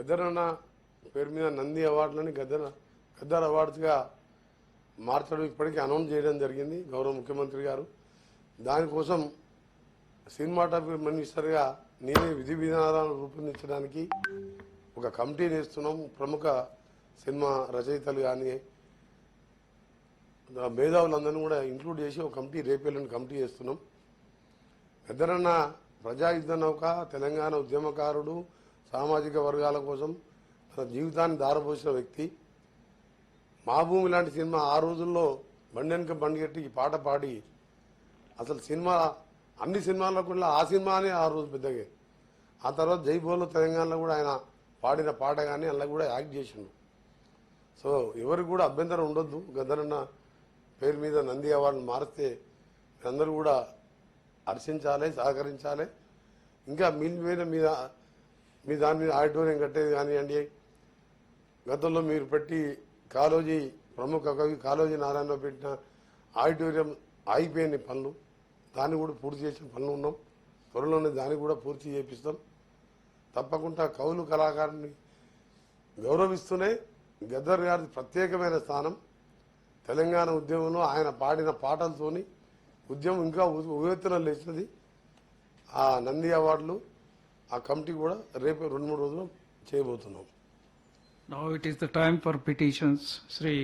గద్దరన్న పేరు మీద నంది అవార్డులని గద్దర్ అవార్డ్స్గా మార్చడం ఇప్పటికీ అనౌన్స్ చేయడం జరిగింది గౌరవ ముఖ్యమంత్రి గారు. దానికోసం సినిమాటోగ్రఫీ మినిస్టర్గా నేనే విధి విధానాలను రూపొందించడానికి ఒక కమిటీని వేస్తున్నాం. ప్రముఖ సినిమా రచయితలు కానీ మేధావులందరినీ కూడా ఇంక్లూడ్ చేసి ఒక కమిటీ రేపేళ్ళని కమిటీ చేస్తున్నాం. గద్దరన్న ప్రజాయుద్ధ నౌక, తెలంగాణ ఉద్యమకారుడు, సామాజిక వర్గాల కోసం తన జీవితాన్ని దారపోసిన వ్యక్తి. మా భూమి లాంటి సినిమా ఆ రోజుల్లో బండెనక బండిగట్టి ఈ పాట పాడి అసలు సినిమా అన్ని సినిమాల్లో కూడా ఆ సినిమానే ఆ రోజు పెద్దగా. ఆ తర్వాత జైబోలో తెలంగాణలో కూడా ఆయన పాడిన పాట కానీ అందులో కూడా యాక్ట్ చేసిండు. సో ఎవరికి కూడా అభ్యంతరం ఉండొద్దు. గద్దరన్న పేరు మీద నంది అవార్డును మారిస్తే అందరూ కూడా హర్షించాలి, సహకరించాలి. ఇంకా మీ దాని మీద ఆడిటోరియం కట్టేది కానివ్వండి, గతంలో మీరు పెట్టి కాళోజీ ప్రముఖ కవి కాళోజీ నారాయణరావు పెట్టిన ఆడిటోరియం ఆగిపోయిన పనులు, దాన్ని కూడా పూర్తి చేసిన పనులు ఉన్నాం. త్వరలోనే దాన్ని కూడా పూర్తి చేపిస్తాం. తప్పకుండా కవులు కళాకారుని గౌరవిస్తూనే గద్దర్ గారి ప్రత్యేకమైన స్థానం. తెలంగాణ ఉద్యమంలో ఆయన పాడిన పాటలతోని ఉద్యమం ఇంకా ఉవ్వెత్తున లేచినది. ఆ నంది అవార్డులు ఆ కమిటీ కూడా రేపు 2-3 రోజులు చేయబోతున్నాం. Now it is the time for petitions. Sri